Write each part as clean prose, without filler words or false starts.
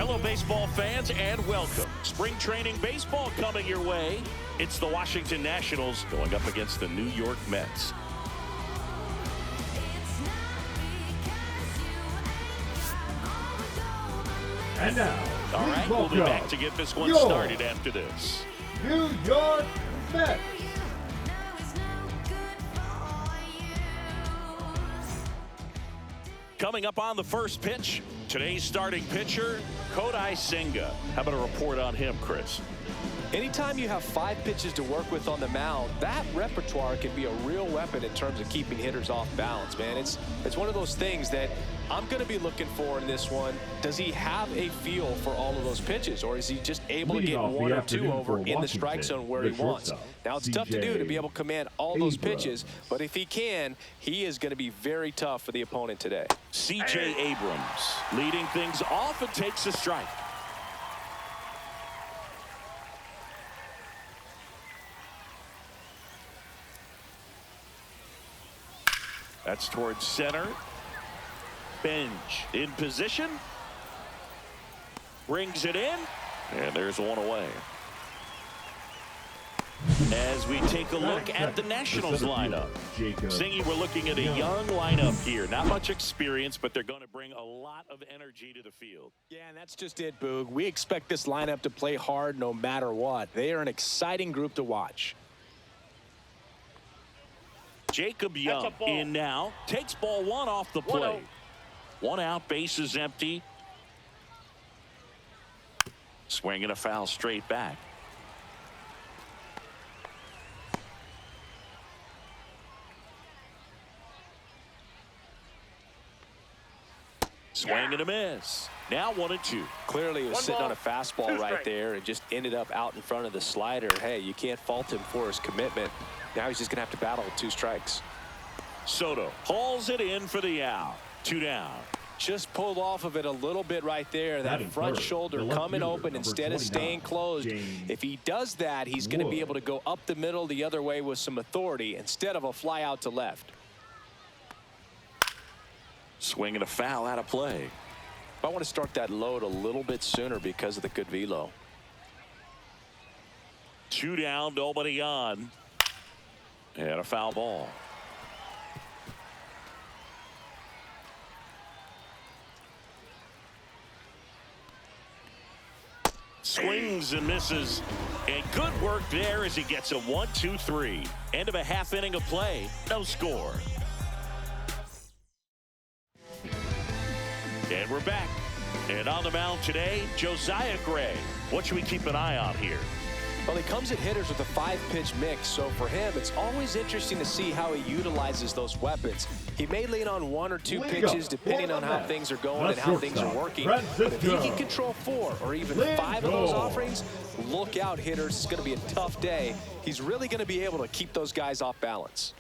Hello, baseball fans, and welcome. Spring training baseball coming your way. It's the Washington Nationals going up against the New York Mets. And now, all right, we'll be back to get this one started after this. New York Mets. Coming up on the first pitch, today's starting pitcher, Kodai Senga. How about a report on him, Chris? Anytime you have 5 pitches to work with on the mound, that repertoire can be a real weapon in terms of keeping hitters off balance, man. It's one of those things that I'm going to be looking for in this one. Does he have a feel for all of those pitches, or is he just able to get 1 or 2 over in the strike zone where he wants? Now, it's tough to do to be able to command all those pitches, but if he can, he is going to be very tough for the opponent today. C.J. Abrams leading things off and takes a strike. That's towards center. Benj in position. Brings it in. And there's one away. As we take a look at the Nationals lineup. Singy, we're looking at a young lineup here. Not much experience, but they're going to bring a lot of energy to the field. Yeah, and that's just it, Boog. We expect this lineup to play hard no matter what. They are an exciting group to watch. Jacob Young in now. Takes ball 1 off the plate. 1 out, bases empty. Swinging a foul straight back. Swing and a miss. Now 1-2. Clearly, he was sitting on a fastball right there and just ended up out in front of the slider. Hey, you can't fault him for his commitment. Now he's just going to have to battle with 2 strikes. Soto hauls it in for the out. 2 down. Just pulled off of it a little bit right there. That front shoulder coming open instead of staying closed. If he does that, he's going to be able to go up the middle the other way with some authority instead of a fly out to left. Swinging a foul out of play. I want to start that load a little bit sooner because of the good velo. 2 down, nobody on. And a foul ball. Swings and misses. And good work there as he gets a 1-2-3. End of a half inning of play. No score. And we're back. And on the mound today, Josiah Gray. What should we keep an eye on here? Well, he comes at hitters with a 5-pitch mix, so for him, it's always interesting to see how he utilizes those weapons. He may lean on 1 or 2 pitches depending on how things are going and how things are working. But if he can control 4 or even 5 of those offerings, look out, hitters. It's going to be a tough day. He's really going to be able to keep those guys off balance.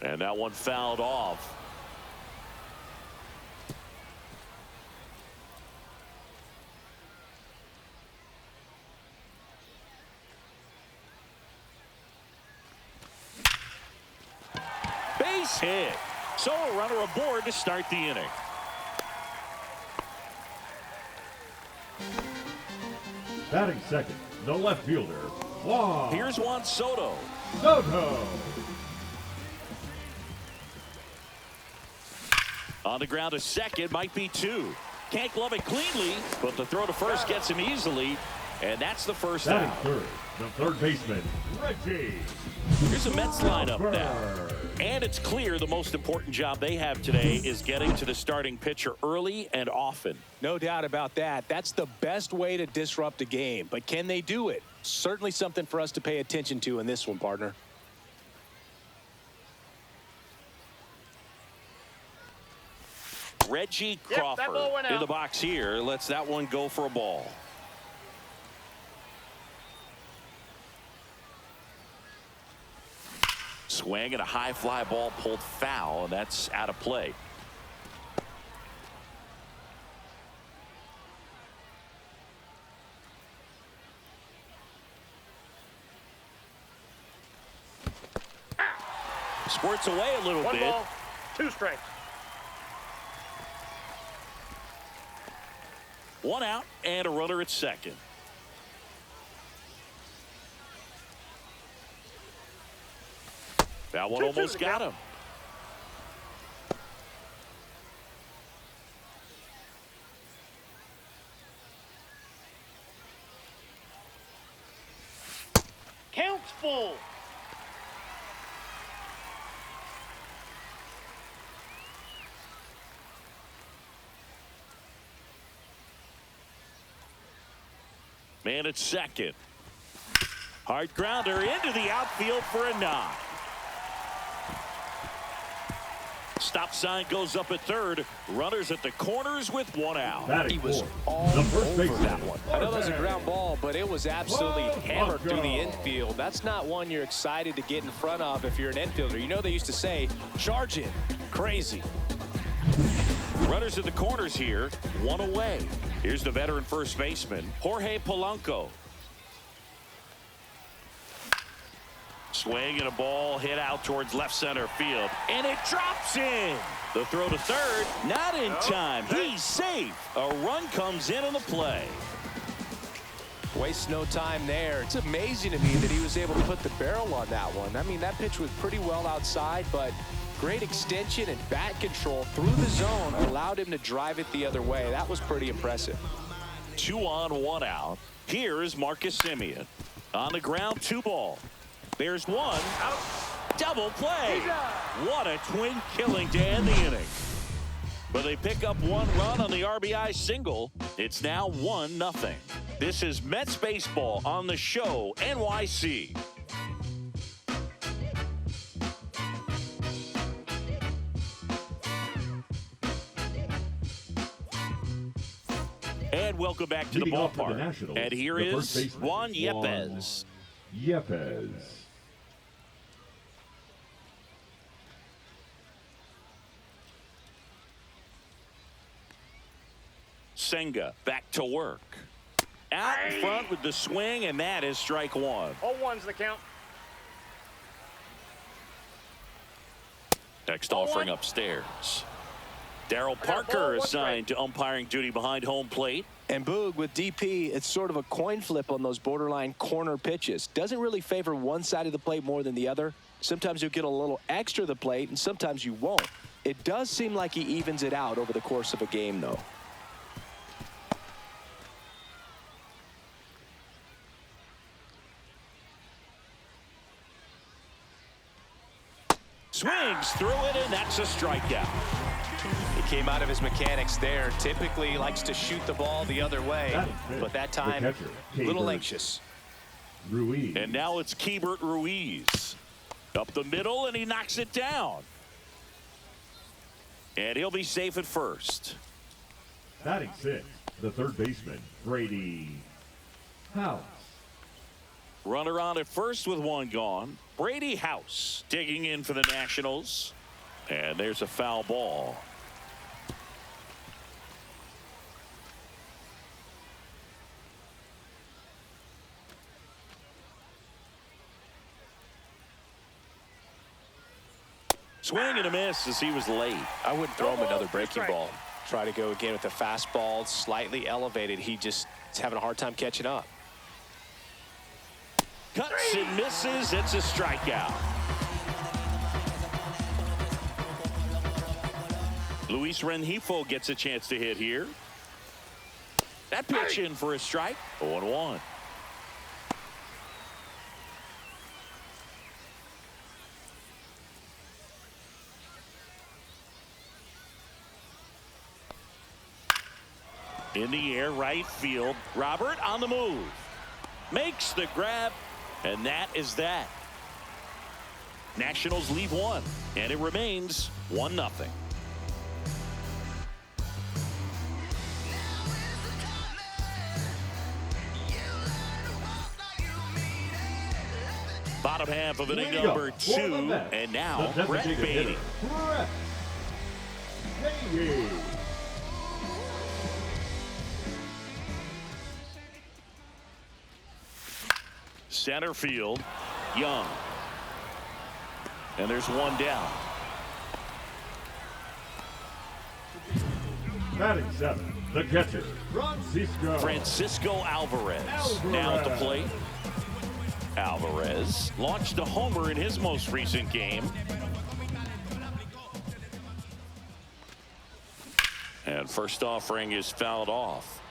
And that one fouled off. Base hit. So a runner aboard to start the inning. Batting second, the left fielder, Juan. Here's Juan Soto. On the ground to second, might be 2. Can't glove it cleanly, but the throw to first gets him easily. And that's the first out. Third, the third baseman, Reggie. Here's a Mets lineup now. And it's clear the most important job they have today is getting to the starting pitcher early and often. No doubt about that. That's the best way to disrupt a game. But can they do it? Certainly something for us to pay attention to in this one, partner. Reggie Crawford in the box here. Lets that one go for a ball. Swing and a high fly ball pulled foul, and that's out of play. Squirts away a little bit. 1 ball, 2 strikes. One out and a runner at second. That one almost got him. Count's full. Man at second. Hard grounder into the outfield for a knock. Stop sign goes up at third. Runners at the corners with one out. He was all over that one. I know that was a ground ball, but it was absolutely hammered through the infield. That's not one you're excited to get in front of if you're an infielder. You know they used to say, charge it. Crazy. Runners at the corners here, one away. Here's the veteran first baseman, Jorge Polanco. Swing and a ball hit out towards left center field, and it drops in. The throw to third, not in time. He's safe. A run comes in on the play. Wastes no time there. It's amazing to me that he was able to put the barrel on that one. I mean, that pitch was pretty well outside, but great extension and bat control through the zone allowed him to drive it the other way. That was pretty impressive. 2 on, 1 out. Here is Marcus Semien. On the ground, 2 ball. There's one. Out. Double play. What a twin killing to end the inning. But they pick up 1 run on the RBI single. It's now 1-0. This is Mets baseball on the show, NYC. And welcome back to the ballpark. And here is Juan Yepez. Yepez. Senga back to work. Out in front with the swing, and that is strike 1. 0-1's the count. Next offering upstairs. Darryl Parker assigned to umpiring duty behind home plate. And Boog, with DP, it's sort of a coin flip on those borderline corner pitches. Doesn't really favor one side of the plate more than the other. Sometimes you'll get a little extra to the plate, and sometimes you won't. It does seem like he evens it out over the course of a game, though. Swings through it, and that's a strikeout. He came out of his mechanics there. Typically he likes to shoot the ball the other way, but that time, a little anxious. Ruiz. And now it's Keibert Ruiz. Up the middle, and he knocks it down. And he'll be safe at first. Batting 6, the third baseman, Brady House. Runner on at first with 1 gone. Brady House digging in for the Nationals. And there's a foul ball. Swing and a miss as he was late. I wouldn't throw him another breaking ball. Try to go again with the fastball, slightly elevated. He just is having a hard time catching up. Cuts and misses. It's a strikeout. Luis Rengifo gets a chance to hit here. That pitch in for a strike. 0-1. In the air, right field. Robert on the move. Makes the grab, and that is that. Nationals leave 1, and it remains 1-0. Bottom half of inning number 2, and now Brett Baty. Brett Baty. Center field, Young. And there's 1 down. Batting 7, The catcher, Francisco Alvarez. Now at the plate. Alvarez launched a homer in his most recent game. And first offering is fouled off.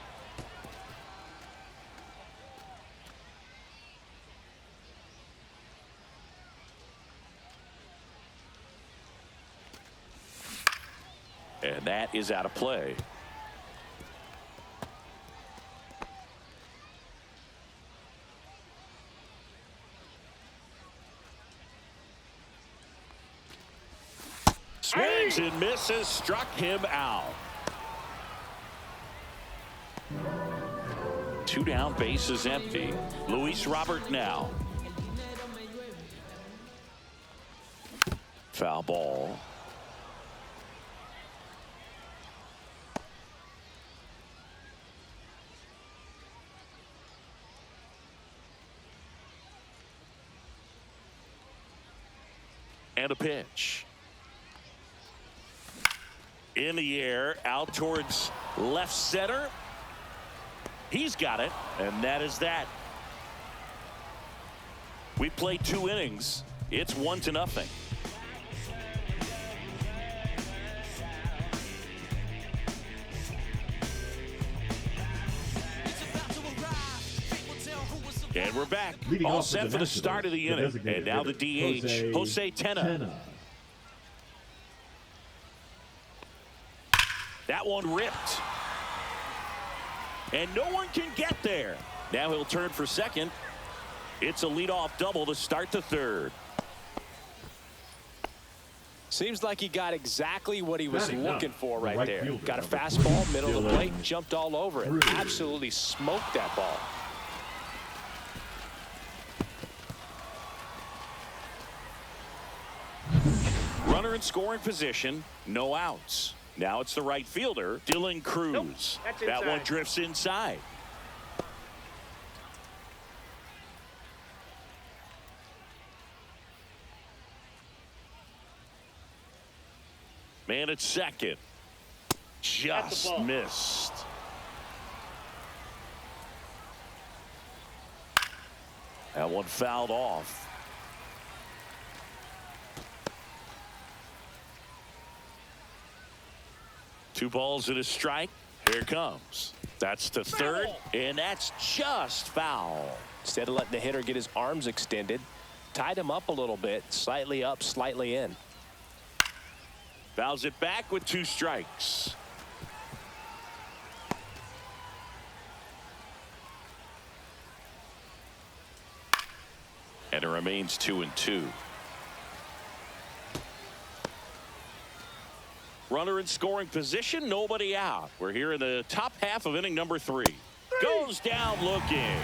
And that is out of play. Swings and misses, struck him out. 2 down, base is empty. Luis Robert now. Foul ball. And a pitch. In the air, out towards left center. He's got it, and that is that. We played 2 innings. It's 1-0. And we're back. Leading All off set for the start of the inning. And now the DH, Jose Tena. That one ripped. And no one can get there. Now he'll turn for second. It's a leadoff double to start the third. Seems like he got exactly what he was looking for right there. fielder, Got a number fastball, 3, middle of the plate, Dylan jumped all over it. Drew. Absolutely smoked that ball. Runner in scoring position, no outs. Now it's the right fielder, Dylan Cruz. Nope, that's that one inside. drifts inside. Man at second. Just ball. missed. That one fouled off. Two balls and a strike. Here it comes. That's to third, and that's just foul. Instead of letting the hitter get his arms extended, tied him up a little bit, slightly up, slightly in. Fouls it back with 2 strikes. And it remains 2-2. Runner in scoring position, nobody out. We're here in the top half of inning number 3. Goes down looking.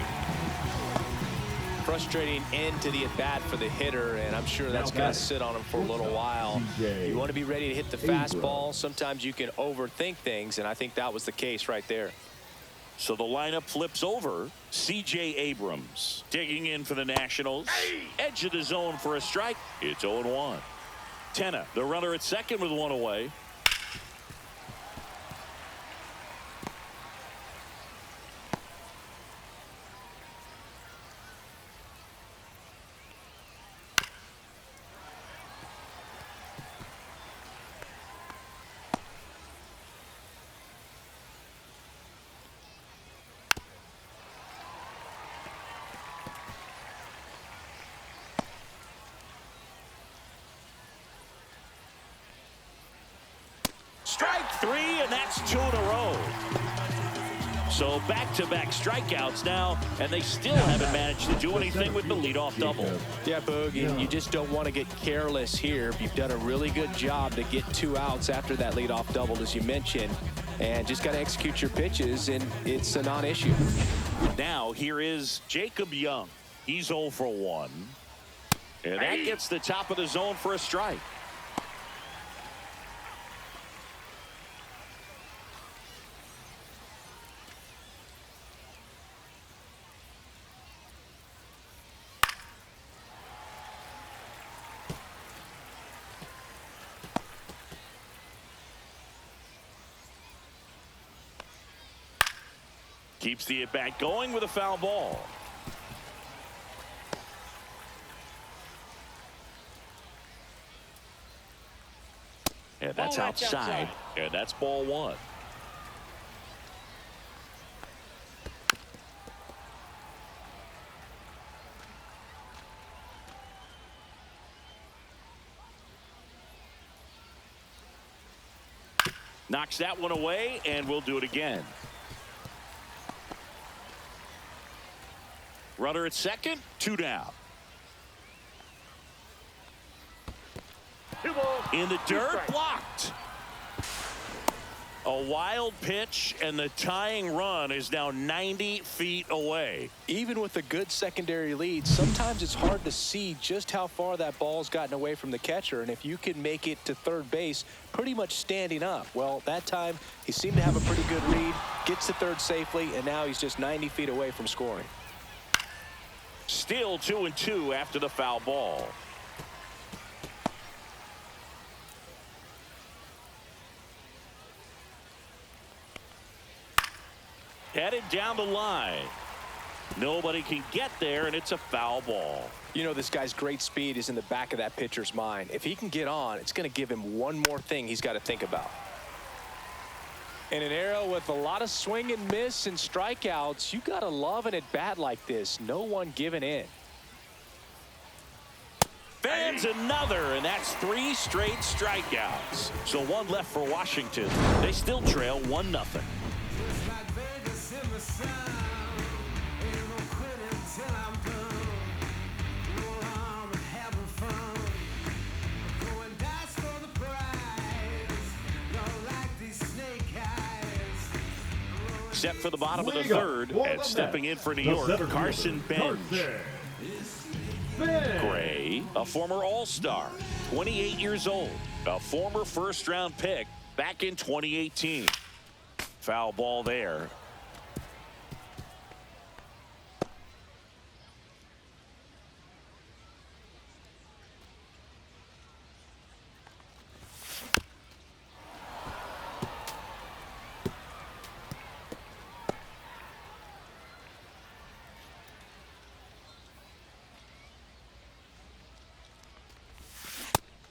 Frustrating end to the at-bat for the hitter, and I'm sure that's going to sit on him for a little while. You want to be ready to hit the fastball. Sometimes you can overthink things, and I think that was the case right there. So the lineup flips over. C.J. Abrams digging in for the Nationals. Edge of the zone for a strike. It's 0-1. Tena, the runner at second with 1 away. Strike 3, and that's 2 in a row. So back-to-back strikeouts now, and they still haven't managed to do anything with the leadoff double. Yeah, Boog, and you just don't want to get careless here. You've done a really good job to get 2 outs after that leadoff double, as you mentioned, and just got to execute your pitches, and it's a non-issue. Now here is Jacob Young. He's 0 for 1. And that gets the top of the zone for a strike. Keeps the at-bat going with a foul ball. And that's outside. And that's ball one. Knocks that one away, and we'll do it again. Runner at second, 2 down. In the dirt, blocked. A wild pitch, and the tying run is now 90 feet away. Even with a good secondary lead, sometimes it's hard to see just how far that ball's gotten away from the catcher, and if you can make it to third base pretty much standing up. Well, that time he seemed to have a pretty good read, gets to third safely, and now he's just 90 feet away from scoring. Still 2-2 after the foul ball. Headed down the line. Nobody can get there, and it's a foul ball. You know, this guy's great speed is in the back of that pitcher's mind. If he can get on, it's going to give him one more thing he's got to think about. In an era with a lot of swing and miss and strikeouts, you got to love an at-bat like this. No one giving in. Fans another, and that's 3 straight strikeouts. So 1 left for Washington. They still trail 1-0. Set for the bottom of the third, and stepping in for New York, Carson Bench. Gray, a former All-Star, 28 years old, a former first-round pick back in 2018. Foul ball there.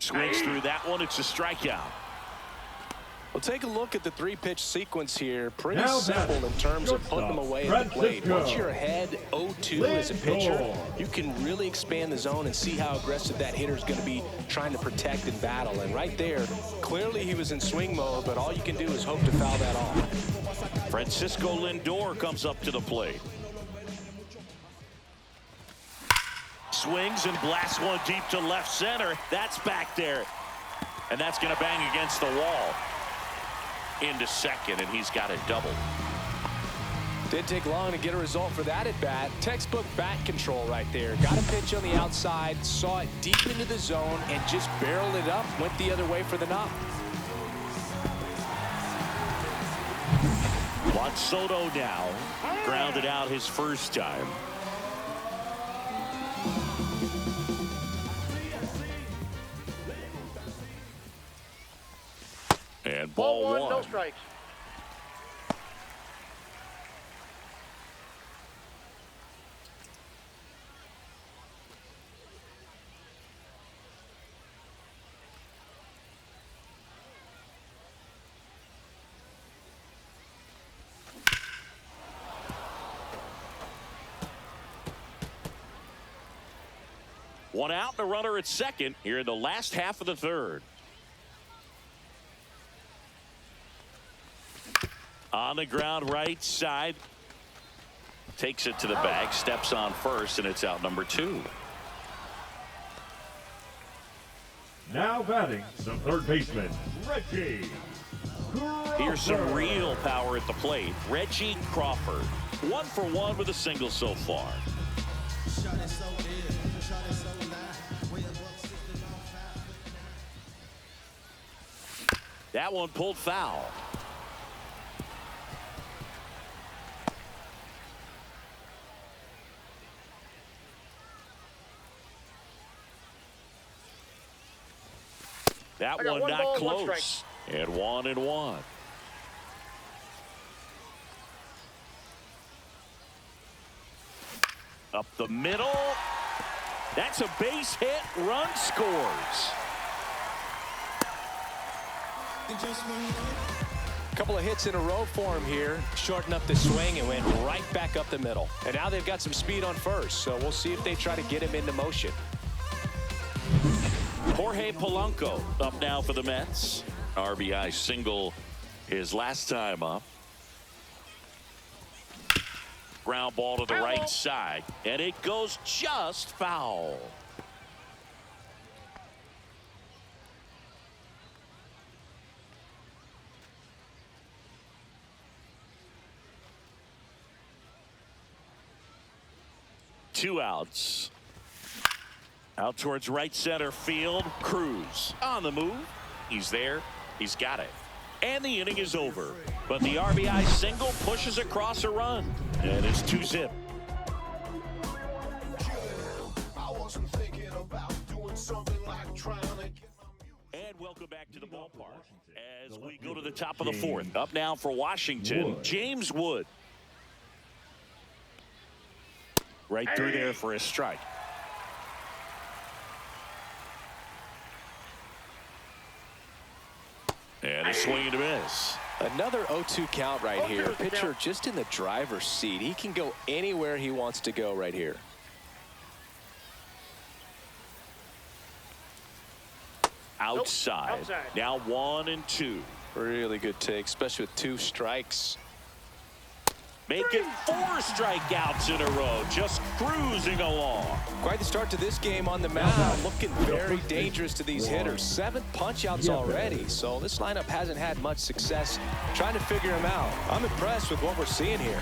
Swings through that one. It's a strikeout. Well, take a look at the 3-pitch sequence here. Pretty simple in terms of putting them away at the plate. Once you're ahead 0-2 as a pitcher, you can really expand the zone and see how aggressive that hitter is going to be trying to protect and battle. And right there, clearly he was in swing mode, but all you can do is hope to foul that off. Francisco Lindor comes up to the plate. Swings and blasts one deep to left center. That's back there. And that's going to bang against the wall. Into second, and he's got a double. Didn't take long to get a result for that at bat. Textbook bat control right there. Got a pitch on the outside, saw it deep into the zone, and just barreled it up. Went the other way for the knock. Juan Soto now grounded out his first time. And ball one. No strikes. One out and a runner at second here in the last half of the third. On the ground right side. Takes it to the bag, steps on first, and it's out number 2. Now batting, the third baseman, Reggie Crawford. Here's some real power at the plate. Reggie Crawford, 1 for 1 with a single so far. That one pulled foul. That one not close. And 1-1. Up the middle. That's a base hit. Run scores. A couple of hits in a row for him here. Shortened up the swing and went right back up the middle. And now they've got some speed on first, so we'll see if they try to get him into motion. Jorge Polanco up now for the Mets. RBI single his last time up. Ground ball to the right side, and it goes just foul. Two outs. Out towards right center field. Cruz on the move. He's there. He's got it. And the inning is over. But the RBI single pushes across a run. And it's 2-zip. And welcome back to the ballpark as we go to the top of the fourth. Up now for Washington, James Wood. Right through there for a strike. And a swing and a miss. Another 0-2 count right here. Pitcher just in the driver's seat. He can go anywhere he wants to go right here. Outside. Now 1-2. Really good take, especially with 2 strikes. Making 4 strikeouts in a row, just cruising along. Quite the start to this game on the mound. Looking very dangerous to these hitters. 7 punch-outs already, so this lineup hasn't had much success trying to figure him out. I'm impressed with what we're seeing here.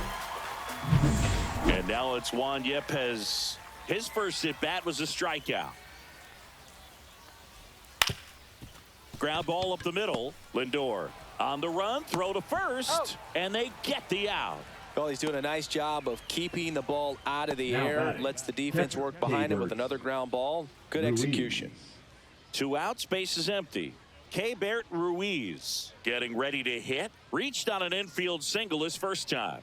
And now it's Juan Yepez. His first at-bat was a strikeout. Ground ball up the middle. Lindor on the run, throw to first, and they get the out. Well, he's doing a nice job of keeping the ball out of the air. Lets the defense work behind him with another ground ball. Good execution. 2 outs, base is empty. Keibert Ruiz getting ready to hit. Reached on an infield single his first time.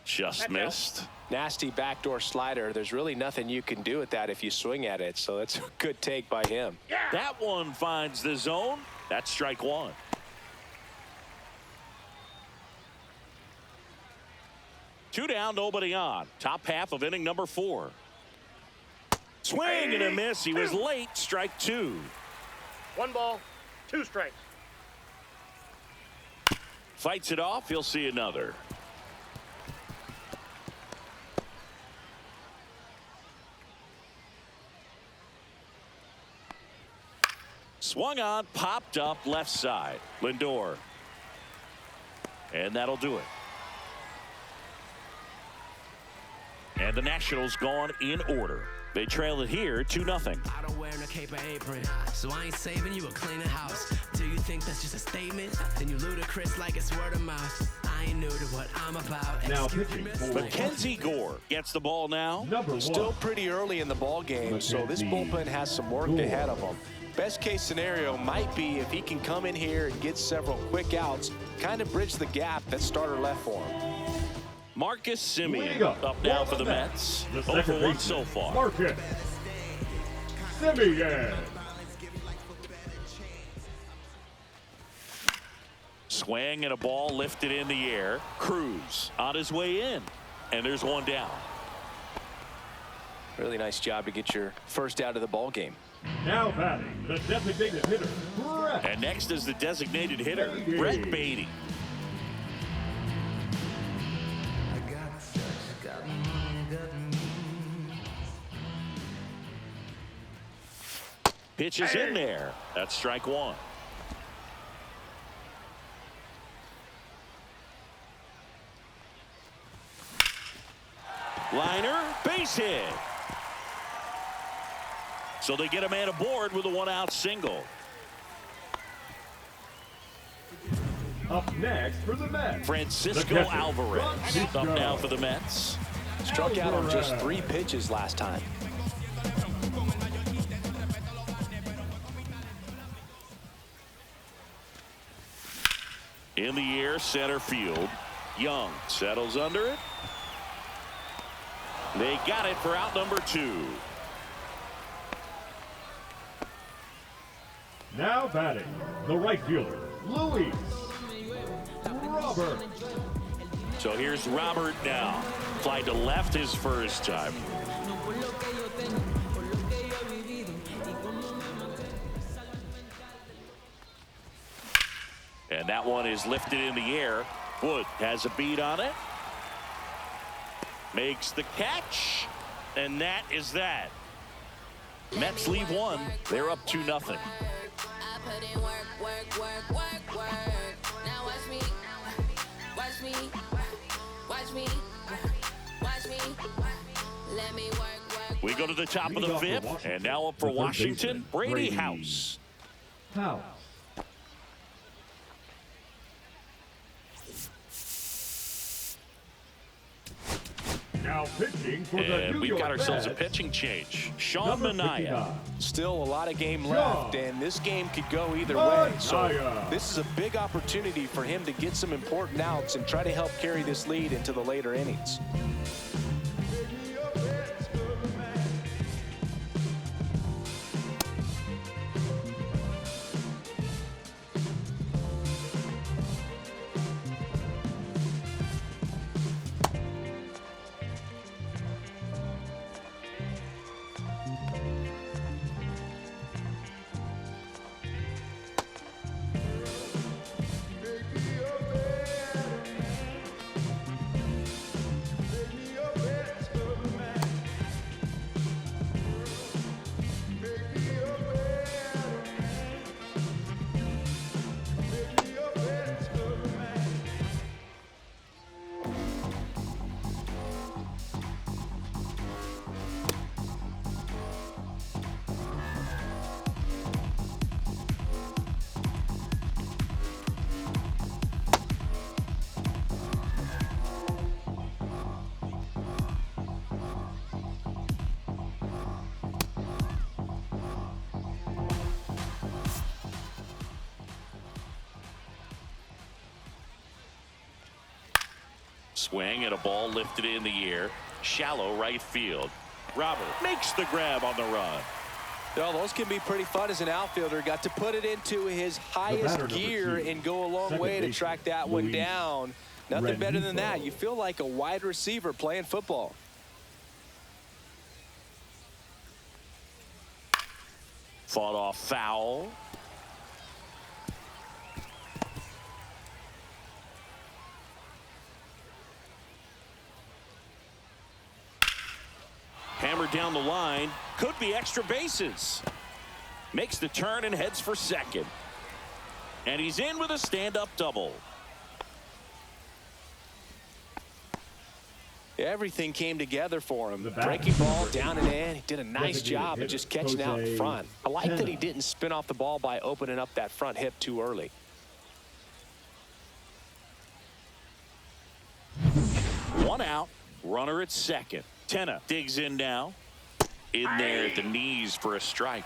Just missed. Nasty backdoor slider. There's really nothing you can do with that if you swing at it. So that's a good take by him. That one finds the zone. That's strike 1. Two down, nobody on. Top half of inning number 4. Swing and a miss. He was late. Strike 2. 1 ball, 2 strikes. Fights it off. He'll see another. Swung on, popped up left side. Lindor. And that'll do it. And the Nationals gone in order. They trail it here 2-0. I don't wear no cape or apron, so I ain't saving you a cleaner house. Do you think that's just a statement? Then you ludicrous like it's word of mouth. I ain't new to what I'm about. Now pitching for Mackenzie Gore gets the ball now. number 1. Still pretty early in the ball game, so this bullpen has some work ahead of them. Best case scenario might be if he can come in here and get several quick outs, kind of bridge the gap that starter left for him. Marcus Semien up now for the Mets. 0 for 1 so far. Marcus Semien. Swing and a ball lifted in the air. Cruz on his way in. And there's 1 down. Really nice job to get your first out of the ball game. Now batting, the designated hitter, Brett. And next is the designated hitter, Brett Beatty. Pitch is in there. That's strike 1. Liner, base hit. So they get a man aboard with a 1-out single. Up next for the Mets, Francisco Alvarez up now for the Mets. Struck out on just 3 pitches last time. In the air, center field. Young settles under it. They got it for out number 2. Now batting, the right fielder, Luis Robert. So here's Robert now. Fly to left his first time. And that one is lifted in the air. Wood has a beat on it. Makes the catch. And that is that. Mets leave 1. They're up 2-0. I put in work, work, work, work, work. Now watch me, watch me, watch me, watch me. Let me work. We go to the top of the 5th, and now up for Washington, Brady House. Now pitching for the And New we've York got ourselves a Mets, pitching change. Sean number Manaea. 59. Still a lot of game left, and this game could go either way. So Manaea. this is a big opportunity for him to get some important outs and try to help carry this lead into the later innings. Swing and a ball lifted in the air. Shallow right field. Robert makes the grab on the run. Well, those can be pretty fun as an outfielder. Got to put it into his highest batter, gear 2, and go a long second way to baseman, track that one Luis down. Nothing better than that. Rengifo. You feel like a wide receiver playing football. Fought off foul. Hammered down the line. Could be extra bases. Makes the turn and heads for second. And he's in with a stand-up double. Everything came together for him. The batter, Breaking ball number down and in. He did a nice designated job of hitter, just catching out in Jose front. I like that he Tena. didn't spin off the ball by opening up that front hip too early. One out. Runner at second. Tena digs in now. In there at the knees for a strike.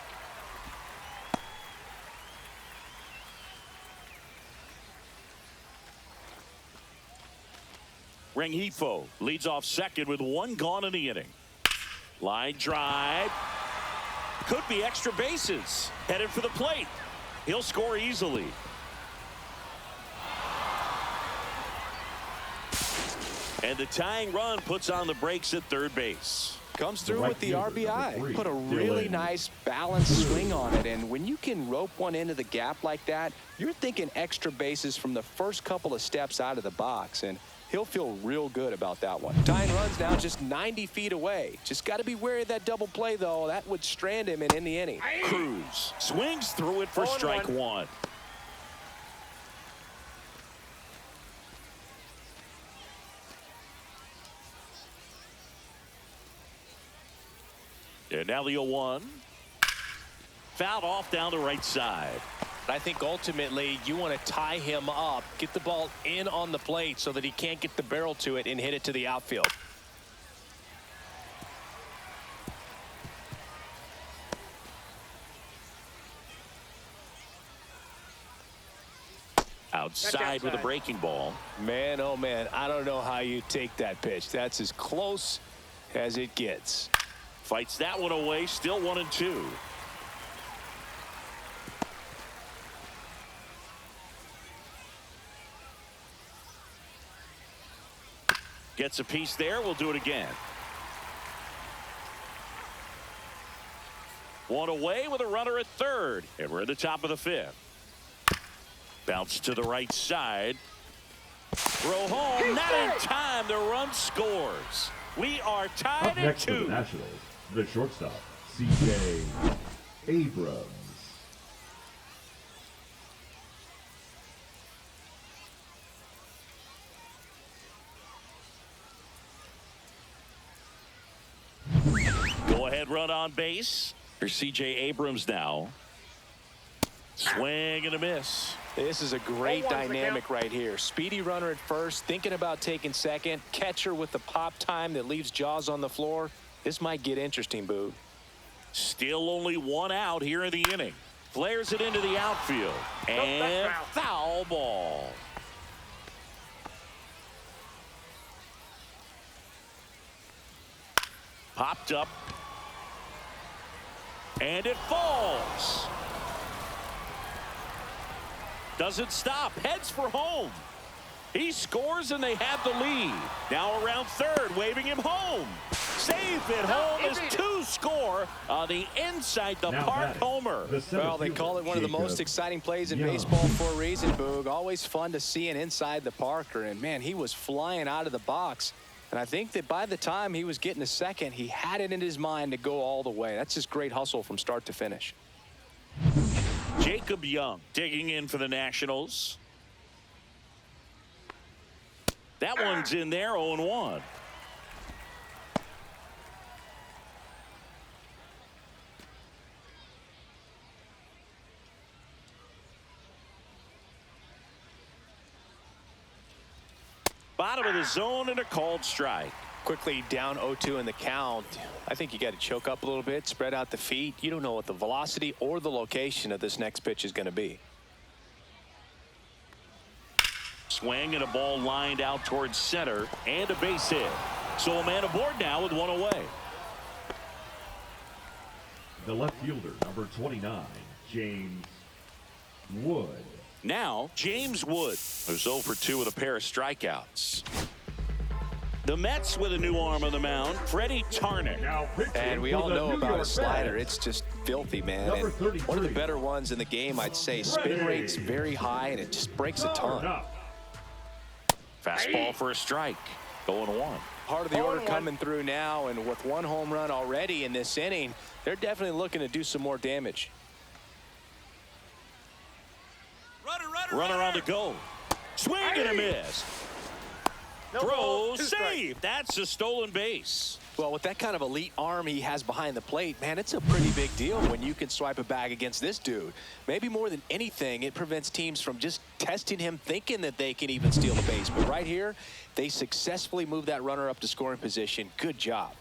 Rengifo leads off second with 1 gone in the inning. Line drive. Could be extra bases. Headed for the plate. He'll score easily. And the tying run puts on the brakes at third base. Comes through right with the fielder, number RBI. 3, Put a really Dylan. nice balanced swing on it. And when you can rope one into the gap like that, you're thinking extra bases from the first couple of steps out of the box. And he'll feel real good about that one. Tying runs now just 90 feet away. Just got to be wary of that double play, though. That would strand him and end the inning. Cruz swings through it for strike 1. And now the 0-1. Fouled off down the right side. I think ultimately you want to tie him up, get the ball in on the plate so that he can't get the barrel to it and hit it to the outfield. Outside with a breaking ball. Man, oh man, I don't know how you take that pitch. That's as close as it gets. Fights that one away, still 1-2. Gets a piece there. We'll do it again. One away with a runner at third. And we're at the top of the fifth. Bounce to the right side. Throw home. Not in time. The run scores. We are tied Up at next for 2. the Nationals, the shortstop, C.J. Abrams. Go ahead, run on base. Here's C.J. Abrams now. Swing and a miss. This is a great 0-1's the dynamic count. right here. Speedy runner at first, thinking about taking second. Catcher with the pop time that leaves Jaws on the floor. This might get interesting, Boog. Still only one out here in the inning. Flares it into the outfield. And that's foul ball. Popped up. And it falls. Doesn't stop. Heads for home. He scores and they have the lead. Now around third, waving him home. Safe at home is 2 score on the inside the Now park batting, homer. the center Well, they fielder, call it one of the most Jacob exciting plays in Young. baseball for a reason, Boog. Always fun to see an inside the Parker. And, man, he was flying out of the box. And I think that by the time he was getting to second, he had it in his mind to go all the way. That's just great hustle from start to finish. Jacob Young digging in for the Nationals. That one's in there, 0-1. Bottom of the zone and a called strike. Quickly down 0-2 in the count. I think you got to choke up a little bit, spread out the feet. You don't know what the velocity or the location of this next pitch is going to be. Swing and a ball lined out towards center and a base hit. So a man aboard now with one away. The left fielder, number 29, James Wood. Now James Wood, who's 0 for 2 with a pair of strikeouts. The Mets with a new arm on the mound, Freddie Tarnick. Now pitching And we for all the know New about York his slider. Mets, It's just filthy, man. Number And 33. one of the better ones in the game, I'd say. Spin rate's very high, and it just breaks a ton. up. Fastball for a strike. 0-1. Part of the order 0-1. coming through now, and with one home run already in this inning, they're definitely looking to do some more damage. Runner on the go. Swing and a miss. No Throw ball, 2 strikes. save. That's a stolen base. Well, with that kind of elite arm he has behind the plate, man, it's a pretty big deal when you can swipe a bag against this dude. Maybe more than anything, it prevents teams from just testing him, thinking that they can even steal the base. But right here, they successfully move that runner up to scoring position. Good job.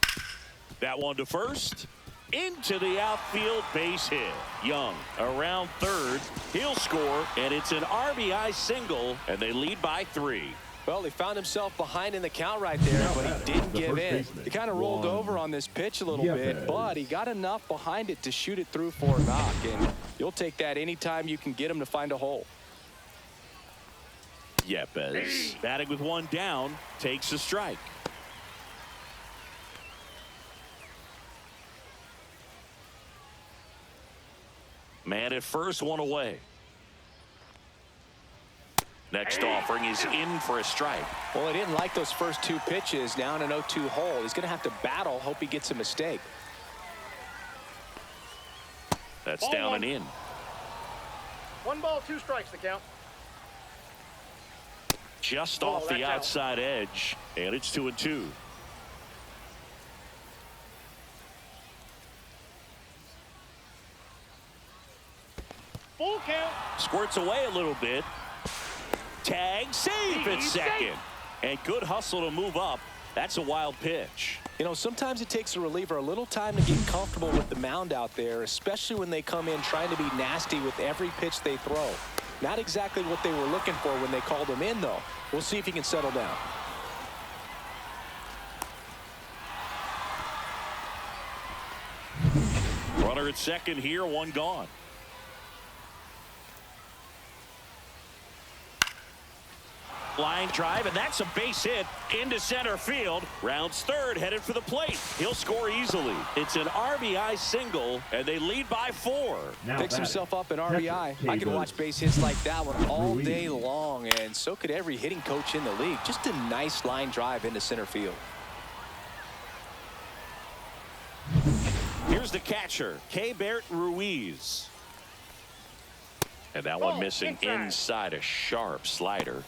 That one to first. Into the outfield, base hit. Young around third. He'll score, and it's an RBI single, and they lead by 3. Well, he found himself behind in the count right there, but he didn't The give first in. baseman, He kind of rolled Juan over on this pitch a little bit, Yepes. but he got enough behind it to shoot it through for a knock, and you'll take that anytime you can get him to find a hole. Yepes, batting with one down, takes a strike. Man at first, one away. Next offering is in for a strike. Well, he didn't like those first 2 pitches. Now in an 0-2 hole, he's going to have to battle, hope he gets a mistake. That's Ball down one. and in. 1 ball, 2 strikes the count. Just Oh, off the that's out. outside edge, and it's 2-2. Full count. Squirts away a little bit. Tag, safe at He's second. safe. And good hustle to move up. That's a wild pitch. You know, sometimes it takes a reliever a little time to get comfortable with the mound out there, especially when they come in trying to be nasty with every pitch they throw. Not exactly what they were looking for when they called him in, though. We'll see if he can settle down. Runner at second here, one gone. Line drive, and that's a base hit into center field. Rounds third, headed for the plate. He'll score easily. It's an RBI single, and they lead by 4. Now Picks himself up an RBI. I can watch base hits like that one all day long, and so could every hitting coach in the league. Just a nice line drive into center field. Here's the catcher, Keibert Ruiz. And that one missing inside a sharp slider.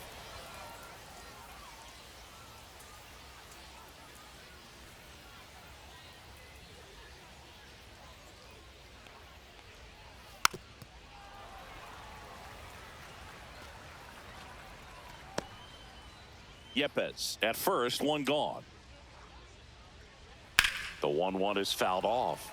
Yepes at first, one gone. The 1-1 is fouled off.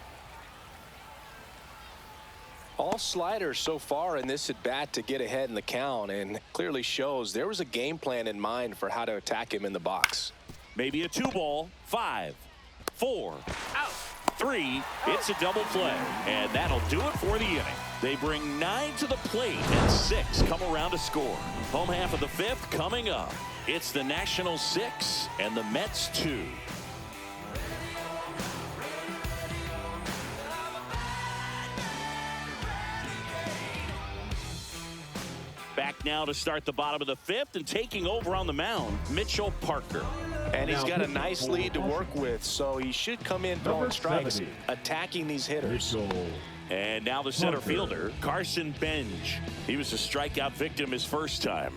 All sliders so far in this at bat to get ahead in the count, and clearly shows there was a game plan in mind for how to attack him in the box. Maybe a 2-ball. 5, 4, out, 3. It's a double play, and that'll do it for the inning. They bring 9 to the plate, and 6 come around to score. Home half of the 5th coming up. It's the Nationals 6 and the Mets 2. Back now to start the bottom of the 5th, and taking over on the mound, Mitchell Parker. And he's got a nice lead to work with, so he should come in throwing strikes, attacking these hitters. And now the center fielder, Carson Benj. He was a strikeout victim his first time.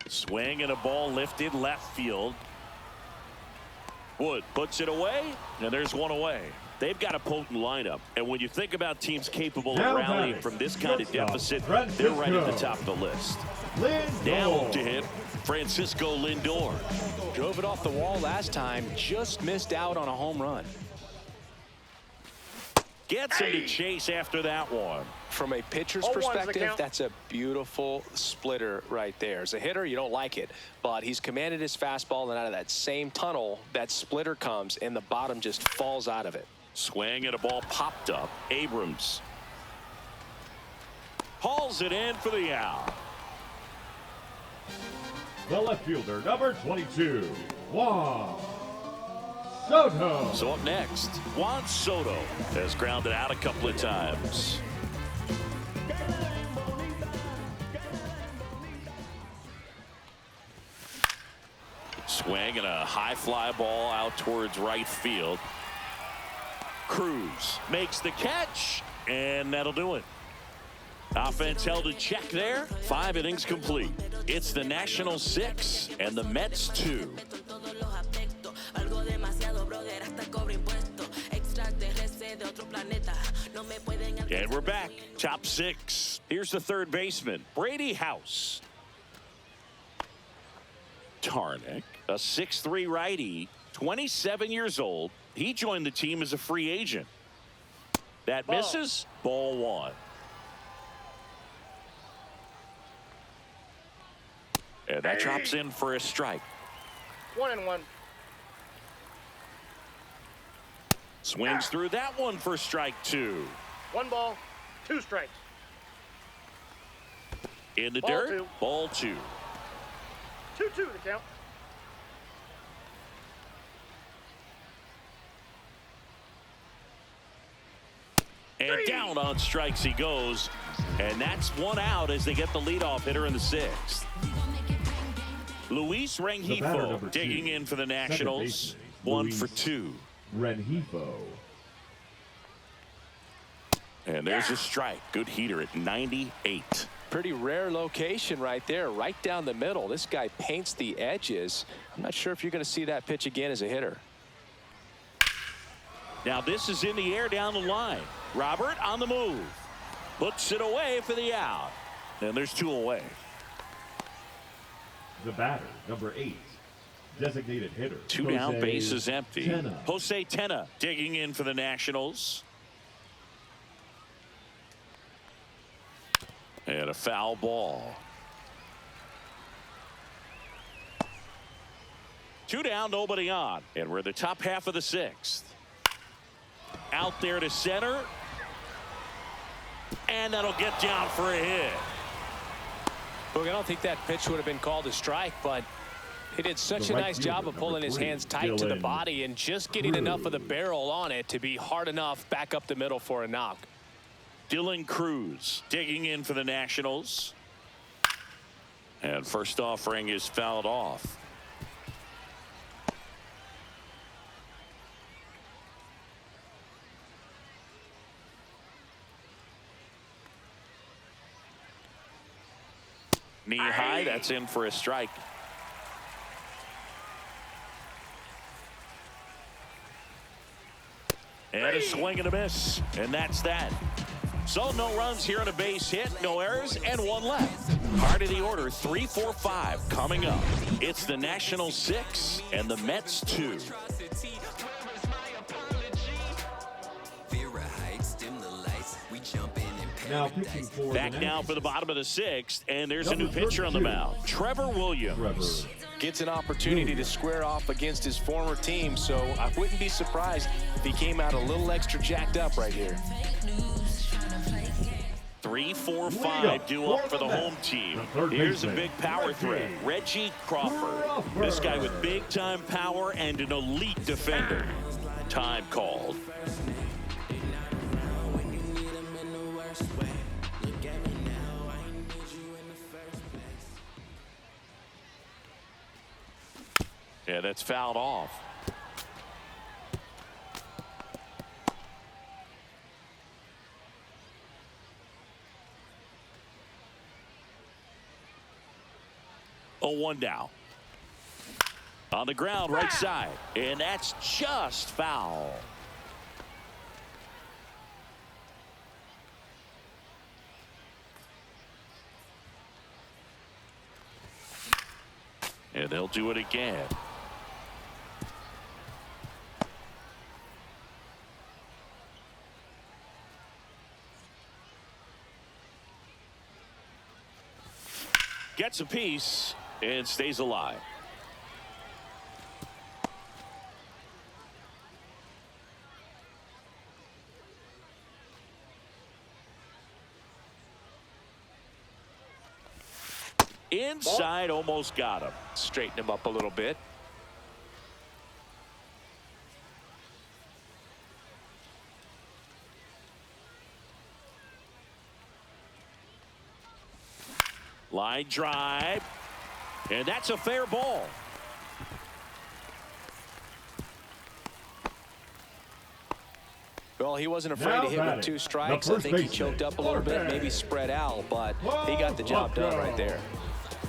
Swing and a ball lifted left field. Wood puts it away, and there's one away. They've got a potent lineup, and when you think about teams capable of rallying from this kind of deficit, they're right at the top of the list. Down to hit, Francisco Lindor. Drove it off the wall last time, just missed out on a home run. Gets him to chase after that one. From a pitcher's perspective, that's a beautiful splitter right there. As a hitter, you don't like it, but he's commanded his fastball, and out of that same tunnel, that splitter comes, and the bottom just falls out of it. Swing and a ball popped up. Abrams hauls it in for the out. The left fielder, number 22, Juan Soto. So up next, Juan Soto has grounded out a couple of times. Swing and a high fly ball out towards right field. Cruz makes the catch, and that'll do it. Offense held in check there. 5 innings complete. It's the Nationals 6 and the Mets 2. And we're back. Top 6. Here's the third baseman, Brady House. Tarnick, a 6'3" righty, 27 years old. He joined the team as a free agent. That misses. Ball 1. And that drops in for a strike. 1-1. Swings through that one for strike 2. 1 ball, 2 strikes. In the Ball dirt. 2. Ball 2. 2-2 the count. And down on strikes he goes. And that's 1 out as they get the leadoff hitter in the 6th. Luis Rengifo digging in for the Nationals. 1 for 2. Rengifo. And there's a strike. Good heater at 98. Pretty rare location right there, right down the middle. This guy paints the edges. I'm not sure if you're going to see that pitch again as a hitter. Now this is in the air down the line. Robert on the move. Puts it away for the out. And there's 2 away. The batter, number 8, designated hitter. 2 down, Jose base is empty. Tena. Jose Tena digging in for the Nationals. And a foul ball. 2 down, nobody on. And we're in the top half of the 6th. Out there to center. And that'll get down for a hit. Look, I don't think that pitch would have been called a strike, but he did such a nice job of pulling his hands tight to the body and just getting enough of the barrel on it to be hard enough back up the middle for a knock. Dylan Cruz digging in for the Nationals. And first offering is fouled off. Knee high, that's in for a strike. And a swing and a miss. And that's that. So no runs here on a base hit, no errors, and one left. Part of the order, 3, 4, 5 coming up. It's the Nationals 6 and the Mets 2. Now pitching for Back now for the bottom of the 6th, and there's a new pitcher on the mound, Trevor Williams. Gets an opportunity to square off against his former team, so I wouldn't be surprised if he came out a little extra jacked up right here. 3, 4, 5 due up for the home team. Here's a big power threat, Reggie Crawford. This guy with big-time power and an elite defender. Time called. Yeah, that's fouled off. Oh, 1 down. On the ground, right side. And that's just foul. And they'll do it again. Gets a piece and stays alive. Inside, almost got him. Straighten him up a little bit. Line drive. And that's a fair ball. Well, he wasn't afraid to hit with 2 strikes. I think he choked up a little bit, maybe spread out, but he got the job done right there.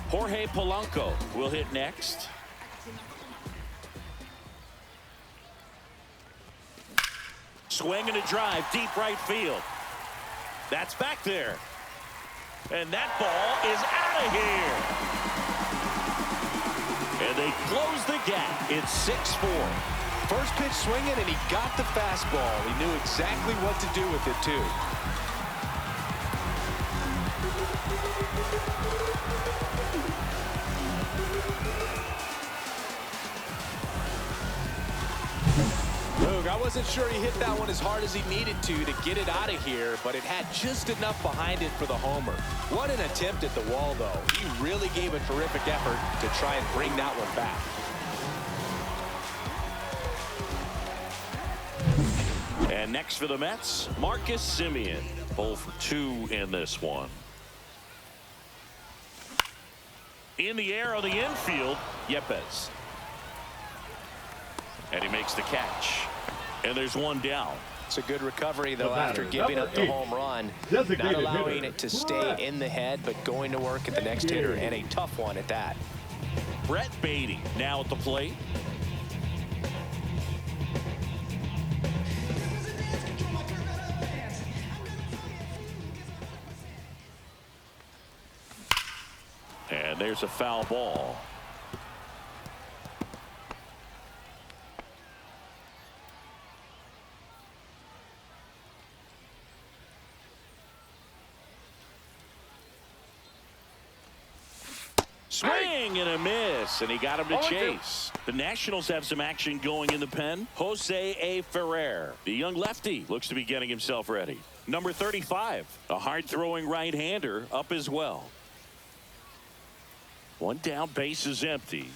Jorge Polanco will hit next. Swing and a drive, deep right field. That's back there. And that ball is out of here. And they close the gap. It's 6-4. First pitch swinging, and he got the fastball. He knew exactly what to do with it, too. Look, I wasn't sure he hit that one as hard as he needed to get it out of here, but it had just enough behind it for the homer. What an attempt at the wall, though. He really gave a terrific effort to try and bring that one back. And next for the Mets, Marcus Semien. 0 for 2 in this one. In the air on the infield, Yepes. And he makes the catch. And there's 1 down. It's a good recovery, though, after giving up the home run. Not allowing it to stay in the head, but going to work at the next hitter, and a tough one at that. Brett Beatty now at the plate. And there's a foul ball. Swing and a miss, and he got him to chase. The Nationals have some action going in the pen. Jose A. Ferrer, the young lefty, looks to be getting himself ready. Number 35, a hard-throwing right-hander, up as well. One down, base is empty.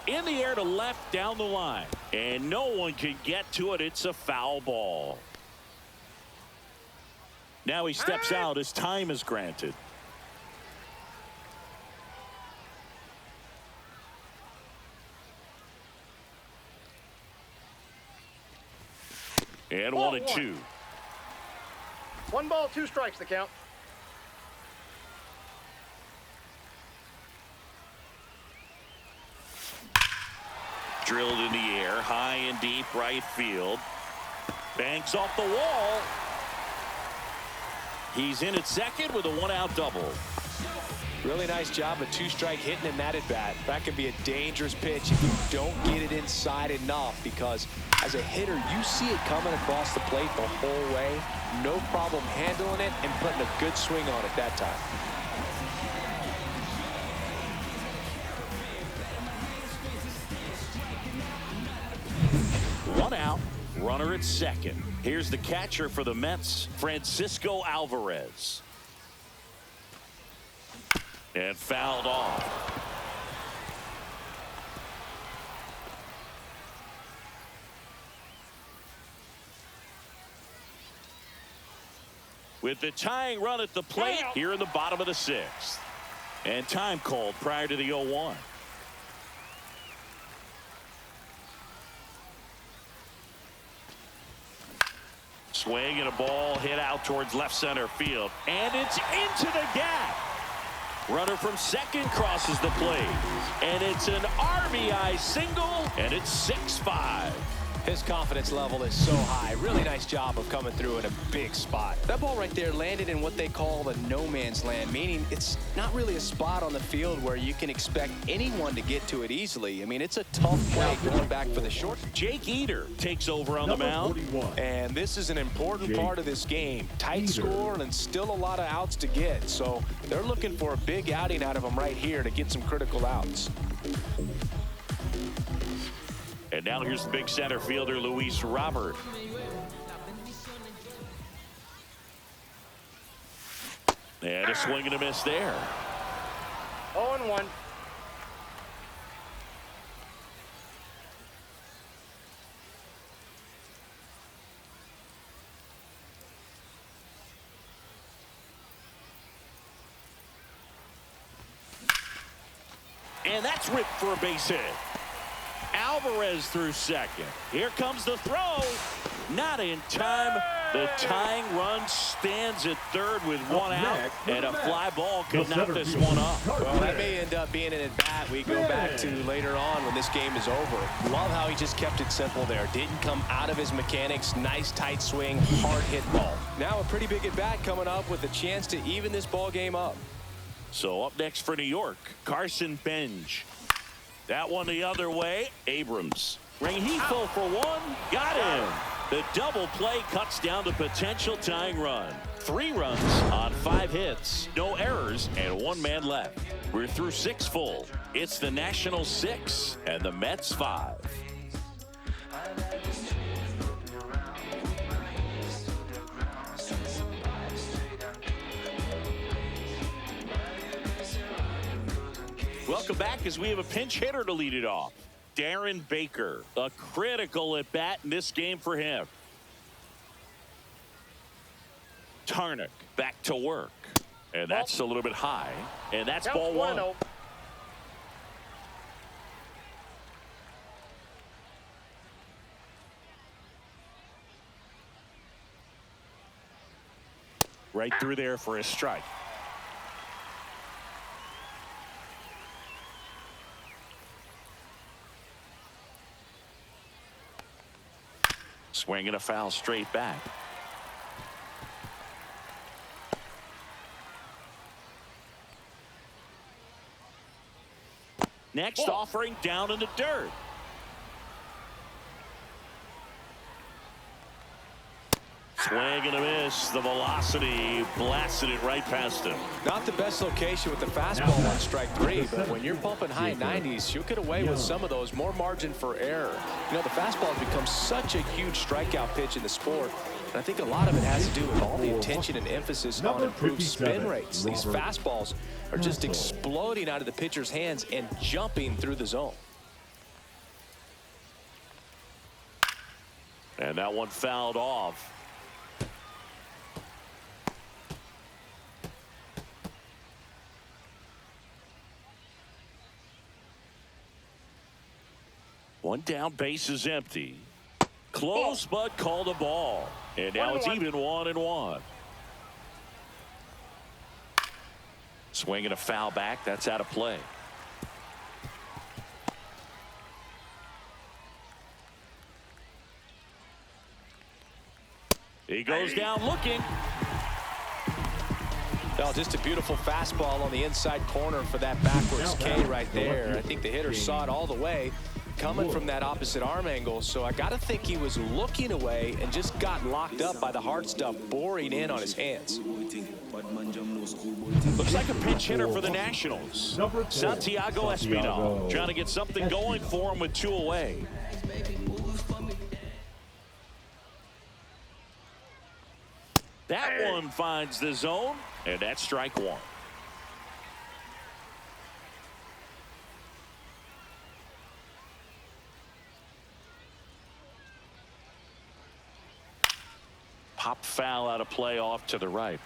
In the air to left, down the line, and no one can get to it. It's a foul ball. Now he steps out as time is granted. And 1-2. 1 ball, 2 strikes the count. Drilled in the air, high and deep right field. Banks off the wall. He's in at second with a 1-out double. Really nice job of 2-strike hitting in that at bat. That can be a dangerous pitch if you don't get it inside enough, because as a hitter, you see it coming across the plate the whole way. No problem handling it and putting a good swing on it that time. One out, runner at second. Here's the catcher for the Mets, Francisco Alvarez. And fouled off. With the tying run at the plate here in the bottom of the 6th. And time called prior to the 0-1. Swing and a ball hit out towards left center field. And it's into the gap. Runner from second crosses the plate. And it's an RBI single. And it's 6-5. His confidence level is so high. Really nice job of coming through in a big spot. That ball right there landed in what they call the no man's land, meaning it's not really a spot on the field where you can expect anyone to get to it easily. I mean, it's a tough play going back for the short. Jake Eder takes over on the mound. 41. And this is an important part of this game. Tight score and still a lot of outs to get. So they're looking for a big outing out of him right here to get some critical outs. And now here's the big center fielder, Luis Robert. And a swing and a miss there. 0-1. And that's ripped for a base hit. Alvarez through second. Here comes the throw. Not in time. The tying run stands at third with 1 out. And a fly ball could knock this one up. Well, that may end up being an at-bat we go back to later on when this game is over. Love how he just kept it simple there. Didn't come out of his mechanics. Nice tight swing, hard hit ball. Now a pretty big at-bat coming up with a chance to even this ball game up. So up next for New York, Carson Bench. That one the other way. Abrams. Rengifo for one. Got him. The double play cuts down the potential tying run. 3 runs on 5 hits. No errors and 1 man left. We're through 6 full. It's the Nationals 6 and the Mets 5. Welcome back as we have a pinch hitter to lead it off. Darren Baker, a critical at bat in this game for him. Tarnick back to work. And that's a little bit high. And that's ball 1. Right through there for a strike. Swing and a foul straight back. Next offering down in the dirt. Swing and a miss. The velocity blasted it right past him. Not the best location with the fastball on strike three, but when you're pumping high 90s, you'll get away with some of those. More margin for error. You know, the fastball has become such a huge strikeout pitch in the sport. And I think a lot of it has to do with all the attention and emphasis on improved spin rates. These fastballs are just exploding out of the pitcher's hands and jumping through the zone. And that one fouled off. One down, base is empty. Close, but called a ball. And now it's even 1-1. Swinging a foul back. That's out of play. He goes down looking. Well, just a beautiful fastball on the inside corner for that backwards K right there. I think the hitter saw it all the way coming from that opposite arm angle, so I got to think he was looking away and just got locked up by the hard stuff boring in on his hands. Looks like a pinch hitter for the Nationals. Santiago Espinal trying to get something going for him with 2 away. That one finds the zone, and that's strike 1. Pop foul out of play off to the right.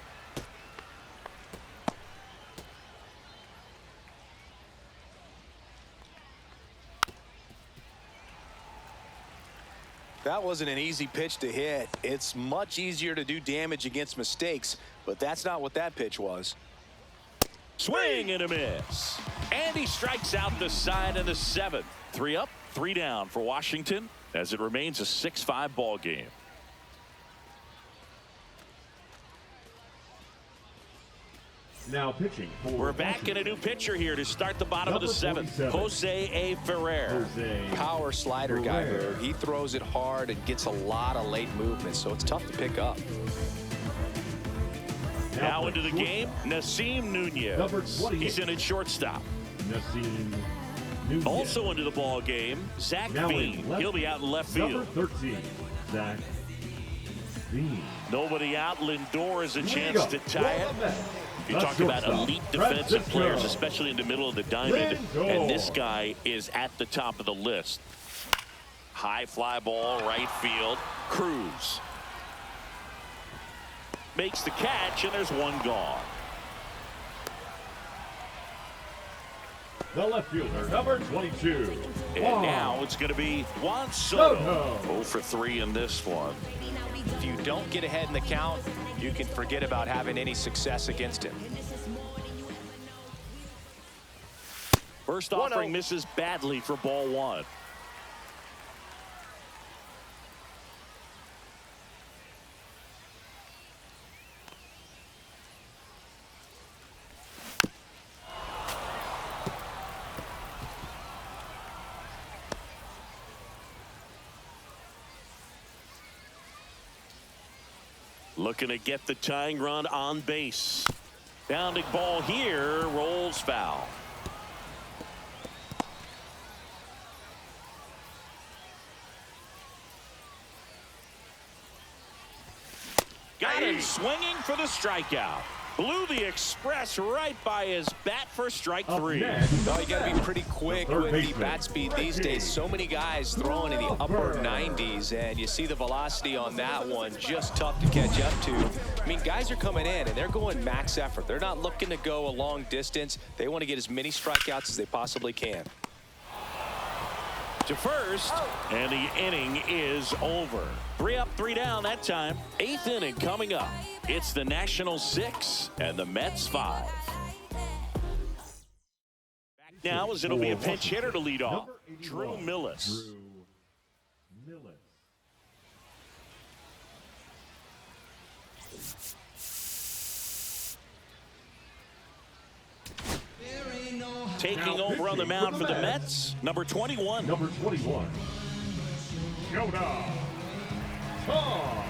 That wasn't an easy pitch to hit. It's much easier to do damage against mistakes, but that's not what that pitch was. Swing and a miss. And he strikes out the side of the 7th. 3 up, 3 down for Washington as it remains a 6-5 ball game. Now pitching for We're back in a new pitcher here to start the bottom of the 7th. Jose A. Ferrer. Power slider guy here. He throws it hard and gets a lot of late movement, so it's tough to pick up. Now into the game, Nasim Nunez. He's in at shortstop. Nasim Nunez. Also into the ball game, Zach Bean. He'll be out in left field. Number 13, Zach Bean. Nobody out. Lindor has a chance to tie it. You talk about elite defensive players, especially in the middle of the diamond, and this guy is at the top of the list. High fly ball, right field. Cruz makes the catch, and there's one gone. The left fielder, number 22. And now it's going to be Juan Soto. 0 for 3 in this one. If you don't get ahead in the count, you can forget about having any success against him. First offering misses badly for ball 1. Looking to get the tying run on base. Bounding ball here, rolls foul. Got him swinging for the strikeout. Blew the express right by his bat for strike 3. Well, you got to be pretty quick with the bat speed these days. So many guys throwing in the upper 90s, and you see the velocity on that one, just tough to catch up to. I mean, guys are coming in, and they're going max effort. They're not looking to go a long distance. They want to get as many strikeouts as they possibly can. To first, and the inning is over. 3 up, 3 down that time. 8th inning coming up. It's the Nationals 6 and the Mets 5. Back now as it'll be a pinch hitter to lead off. Drew Millis. Taking over on the mound for the Mets, number 21. Number 21. Showdown. Tom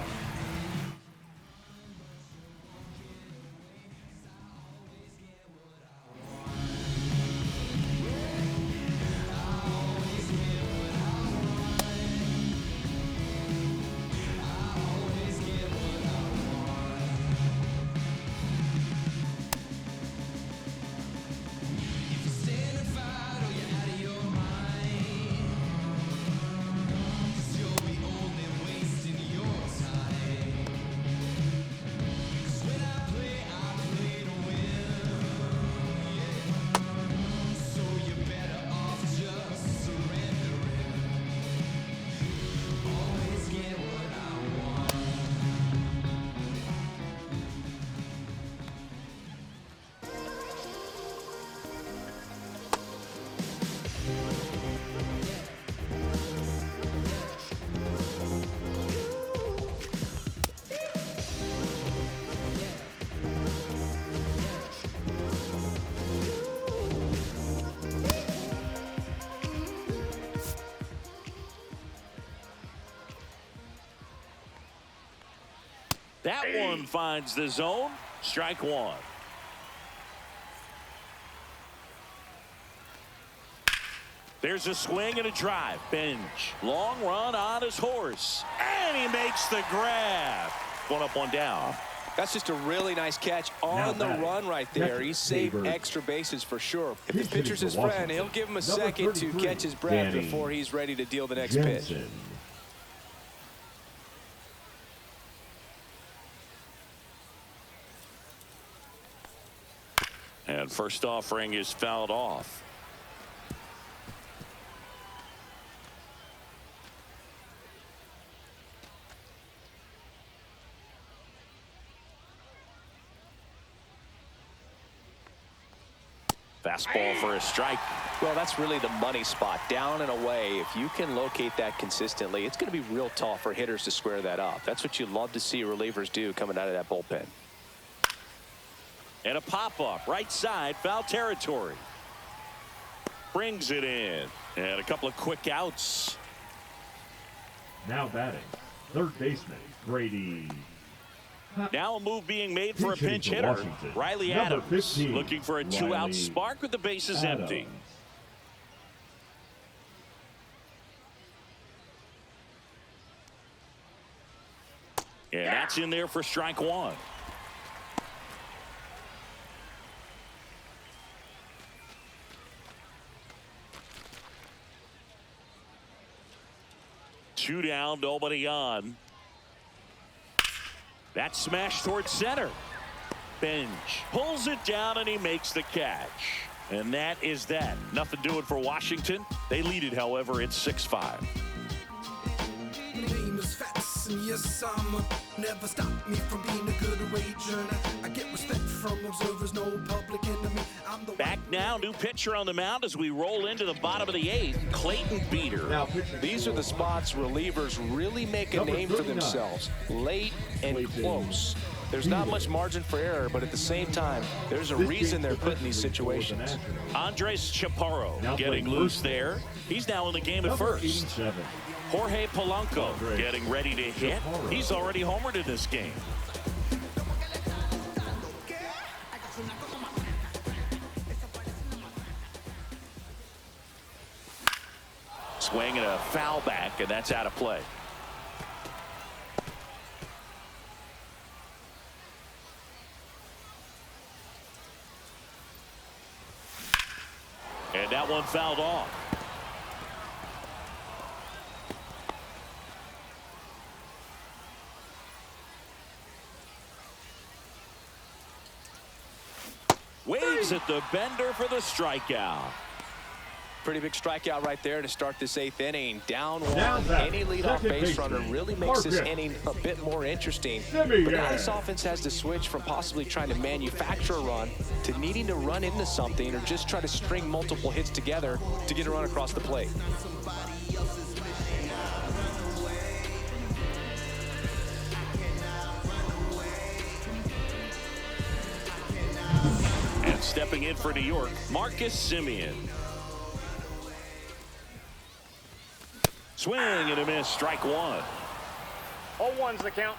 That one finds the zone. Strike one. There's a swing and a drive. Bench. Long run on his horse. And he makes the grab. One up, one down. That's just a really nice catch on the run right there. He saved extra bases for sure. If the pitcher's his friend, he'll give him a second to catch his breath before he's ready to deal the next pitch. And first offering is fouled off. Fastball for a strike. Well, that's really the money spot, down and away. If you can locate that consistently, it's going to be real tough for hitters to square that up. That's what you love to see relievers do coming out of that bullpen. And a pop-up, right side, foul territory. Brings it in. And a couple of quick outs. Now batting, third baseman, Grady. Now a move being made for a pinch hitter. Riley Adams 15, looking for a two-out spark with the bases empty. And that's in there for strike one. Two down, nobody on. That smash towards center. Bench pulls it down and he makes the catch. And that is that. Nothing doing for Washington. They lead it, however, it's 6-5. Yes, never stop me from being a good wager. I get respect from observers, no public enemy. Back now, new pitcher on the mound as we roll into the bottom of the eighth. Clayton Beater. These are the spots relievers really make a name for themselves. Late and close. There's not much margin for error, but at the same time, there's a reason they're put in these situations. Andres Chaparro getting loose there. He's now in the game at first. Jorge Polanco getting ready to hit. He's already homered in this game. Swing and a foul back, and that's out of play. And that one fouled off. Waves at the bender for the strikeout. Pretty big strikeout right there to start this eighth inning. Down one. Any leadoff base runner really makes this inning a bit more interesting. But now this offense has to switch from possibly trying to manufacture a run to needing to run into something or just try to string multiple hits together to get a run across the plate. And stepping in for New York, Marcus Semien. Swing and a miss, strike one. 0-1's the count.